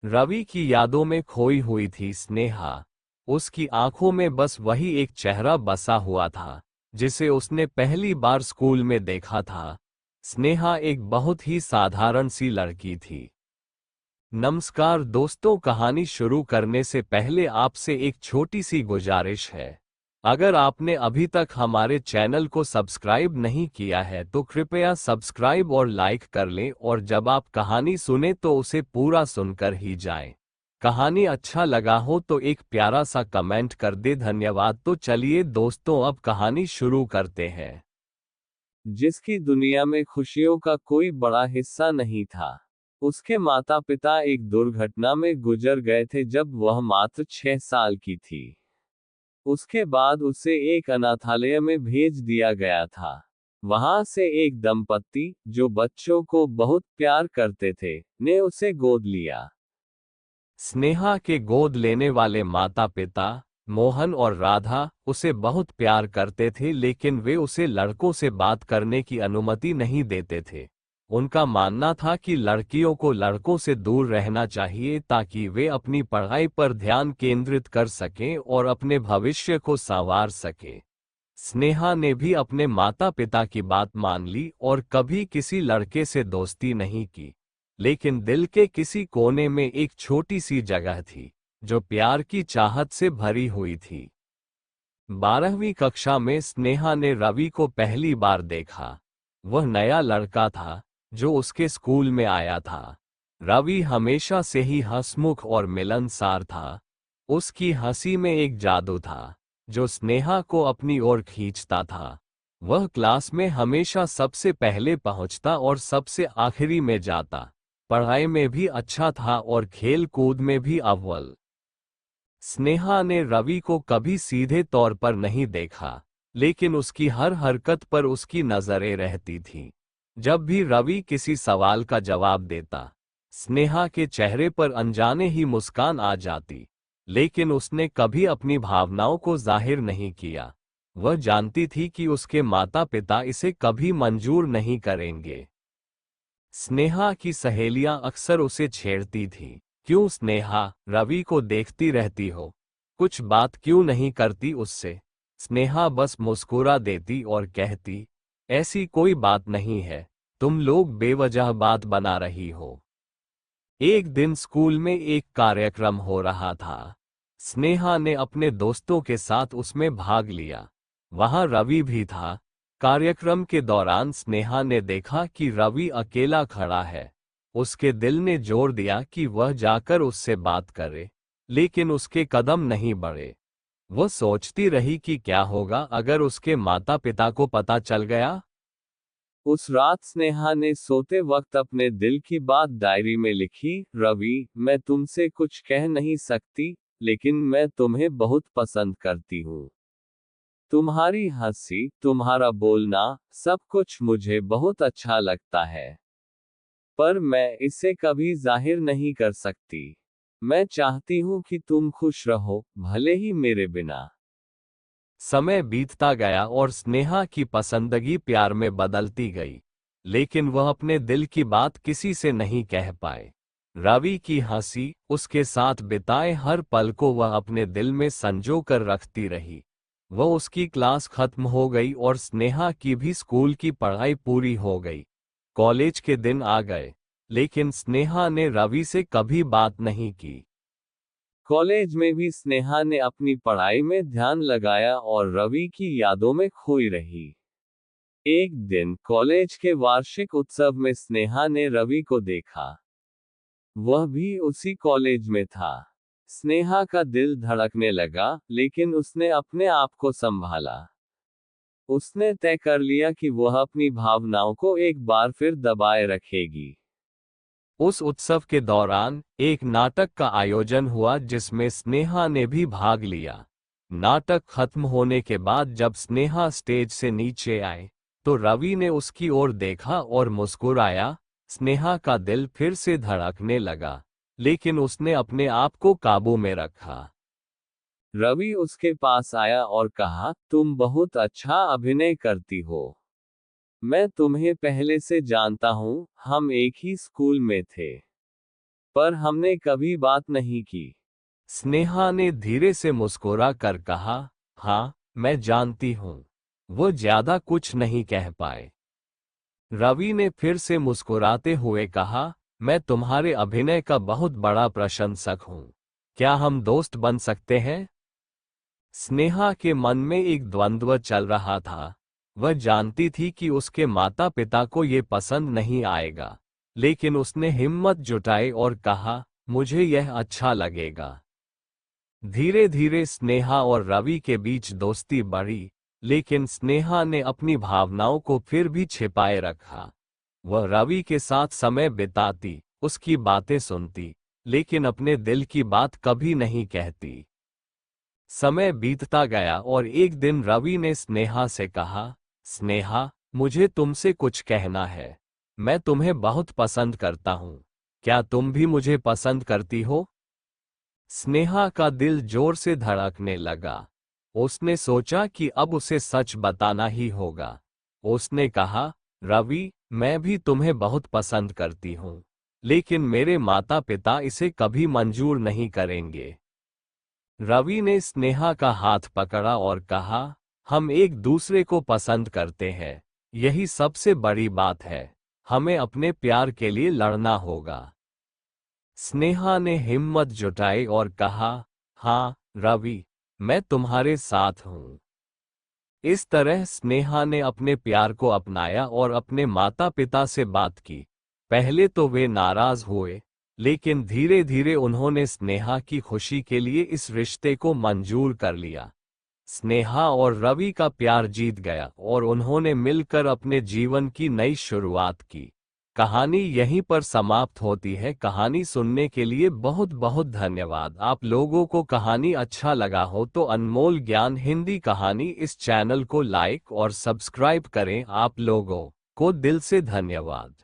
रवि की यादों में खोई हुई थी स्नेहा। उसकी आंखों में बस वही एक चेहरा बसा हुआ था जिसे उसने पहली बार स्कूल में देखा था। स्नेहा एक बहुत ही साधारण सी लड़की थी। नमस्कार दोस्तों, कहानी शुरू करने से पहले आपसे एक छोटी सी गुजारिश है। अगर आपने अभी तक हमारे चैनल को सब्सक्राइब नहीं किया है तो कृपया सब्सक्राइब और लाइक कर लें, और जब आप कहानी सुने तो उसे पूरा सुनकर ही जाएं। कहानी अच्छा लगा हो तो एक प्यारा सा कमेंट कर दे, धन्यवाद। तो चलिए दोस्तों, अब कहानी शुरू करते हैं। जिसकी दुनिया में खुशियों का कोई बड़ा हिस्सा नहीं था। उसके माता पिता एक दुर्घटना में गुजर गए थे जब वह मात्र 6 साल की थी। उसके बाद उसे एक अनाथालय में भेज दिया गया था। वहां से एक दंपत्ति, जो बच्चों को बहुत प्यार करते थे, ने उसे गोद लिया। स्नेहा के गोद लेने वाले माता पिता, मोहन और राधा, उसे बहुत प्यार करते थे, लेकिन वे उसे लड़कों से बात करने की अनुमति नहीं देते थे। उनका मानना था कि लड़कियों को लड़कों से दूर रहना चाहिए ताकि वे अपनी पढ़ाई पर ध्यान केंद्रित कर सकें और अपने भविष्य को संवार सकें। स्नेहा ने भी अपने माता पिता की बात मान ली और कभी किसी लड़के से दोस्ती नहीं की। लेकिन दिल के किसी कोने में एक छोटी सी जगह थी जो प्यार की चाहत से भरी हुई थी। 12वीं कक्षा में स्नेहा ने रवि को पहली बार देखा। वह नया लड़का था जो उसके स्कूल में आया था। रवि हमेशा से ही हंसमुख और मिलनसार था। उसकी हंसी में एक जादू था जो स्नेहा को अपनी ओर खींचता था। वह क्लास में हमेशा सबसे पहले पहुंचता और सबसे आखिरी में जाता। पढ़ाई में भी अच्छा था और खेल कूद में भी अव्वल। स्नेहा ने रवि को कभी सीधे तौर पर नहीं देखा, लेकिन उसकी हर हरकत पर उसकी नजरें रहती थीं। जब भी रवि किसी सवाल का जवाब देता, स्नेहा के चेहरे पर अनजाने ही मुस्कान आ जाती। लेकिन उसने कभी अपनी भावनाओं को जाहिर नहीं किया। वह जानती थी कि उसके माता पिता इसे कभी मंजूर नहीं करेंगे। स्नेहा की सहेलियां अक्सर उसे छेड़ती थीं। क्यों स्नेहा, रवि को देखती रहती हो? कुछ बात क्यों नहीं करती उससे? स्नेहा बस मुस्कुरा देती और कहती, ऐसी कोई बात नहीं है, तुम लोग बेवजह बात बना रही हो। एक दिन स्कूल में एक कार्यक्रम हो रहा था। स्नेहा ने अपने दोस्तों के साथ उसमें भाग लिया। वहां रवि भी था। कार्यक्रम के दौरान स्नेहा ने देखा कि रवि अकेला खड़ा है। उसके दिल ने जोर दिया कि वह जाकर उससे बात करे, लेकिन उसके कदम नहीं बढ़े। वह सोचती रही कि क्या होगा अगर उसके माता पिता को पता चल गया। उस रात स्नेहा ने सोते वक्त अपने दिल की बात डायरी में लिखी। रवि, मैं तुमसे कुछ कह नहीं सकती, लेकिन मैं तुम्हें बहुत पसंद करती हूँ। तुम्हारी हंसी, तुम्हारा बोलना, सब कुछ मुझे बहुत अच्छा लगता है। पर मैं इसे कभी जाहिर नहीं कर सकती। मैं चाहती हूँ कि तुम खुश रहो, भले ही मेरे बिना। समय बीतता गया और स्नेहा की पसंदगी प्यार में बदलती गई। लेकिन वह अपने दिल की बात किसी से नहीं कह पाए। रवि की हंसी, उसके साथ बिताए हर पल को वह अपने दिल में संजो कर रखती रही। वह उसकी क्लास खत्म हो गई और स्नेहा की भी स्कूल की पढ़ाई पूरी हो गई। कॉलेज के दिन आ गए, लेकिन स्नेहा ने रवि से कभी बात नहीं की। कॉलेज में भी स्नेहा ने अपनी पढ़ाई में ध्यान लगाया और रवि की यादों में खोई रही। एक दिन कॉलेज के वार्षिक उत्सव में स्नेहा ने रवि को देखा। वह भी उसी कॉलेज में था। स्नेहा का दिल धड़कने लगा, लेकिन उसने अपने आप को संभाला। उसने तय कर लिया कि वह अपनी भावनाओं को एक बार फिर दबाए रखेगी। उस उत्सव के दौरान एक नाटक का आयोजन हुआ जिसमें स्नेहा ने भी भाग लिया। नाटक खत्म होने के बाद जब स्नेहा स्टेज से नीचे आए, तो रवि ने उसकी ओर देखा और मुस्कुराया। स्नेहा का दिल फिर से धड़कने लगा, लेकिन उसने अपने आप को काबू में रखा। रवि उसके पास आया और कहा, तुम बहुत अच्छा अभिनय करती हो। मैं तुम्हें पहले से जानता हूँ, हम एक ही स्कूल में थे। पर हमने कभी बात नहीं की। स्नेहा ने धीरे से मुस्कुरा कर कहा, हाँ, मैं जानती हूँ। वो ज्यादा कुछ नहीं कह पाए। रवि ने फिर से मुस्कुराते हुए कहा, मैं तुम्हारे अभिनय का बहुत बड़ा प्रशंसक हूँ। क्या हम दोस्त बन सकते हैं? स्नेहा के मन में एक द्वंद्व चल रहा था। वह जानती थी कि उसके माता पिता को ये पसंद नहीं आएगा, लेकिन उसने हिम्मत जुटाई और कहा, मुझे यह अच्छा लगेगा। धीरे धीरे स्नेहा और रवि के बीच दोस्ती बढ़ी, लेकिन स्नेहा ने अपनी भावनाओं को फिर भी छिपाए रखा। वह रवि के साथ समय बिताती, उसकी बातें सुनती, लेकिन अपने दिल की बात कभी नहीं कहती। समय बीतता गया और एक दिन रवि ने स्नेहा से कहा, स्नेहा, मुझे तुमसे कुछ कहना है। मैं तुम्हें बहुत पसंद करता हूँ। क्या तुम भी मुझे पसंद करती हो? स्नेहा का दिल जोर से धड़कने लगा। उसने सोचा कि अब उसे सच बताना ही होगा। उसने कहा, रवि, मैं भी तुम्हें बहुत पसंद करती हूँ, लेकिन मेरे माता पिता इसे कभी मंजूर नहीं करेंगे। रवि ने स्नेहा का हाथ पकड़ा और कहा, हम एक दूसरे को पसंद करते हैं, यही सबसे बड़ी बात है। हमें अपने प्यार के लिए लड़ना होगा। स्नेहा ने हिम्मत जुटाई और कहा, हाँ रवि, मैं तुम्हारे साथ हूँ। इस तरह स्नेहा ने अपने प्यार को अपनाया और अपने माता पिता से बात की। पहले तो वे नाराज हुए, लेकिन धीरे धीरे उन्होंने स्नेहा की खुशी के लिए इस रिश्ते को मंजूर कर लिया। स्नेहा और रवि का प्यार जीत गया और उन्होंने मिलकर अपने जीवन की नई शुरुआत की। कहानी यहीं पर समाप्त होती है। कहानी सुनने के लिए बहुत बहुत धन्यवाद। आप लोगों को कहानी अच्छा लगा हो तो अनमोल ज्ञान हिंदी कहानी इस चैनल को लाइक और सब्सक्राइब करें। आप लोगों को दिल से धन्यवाद।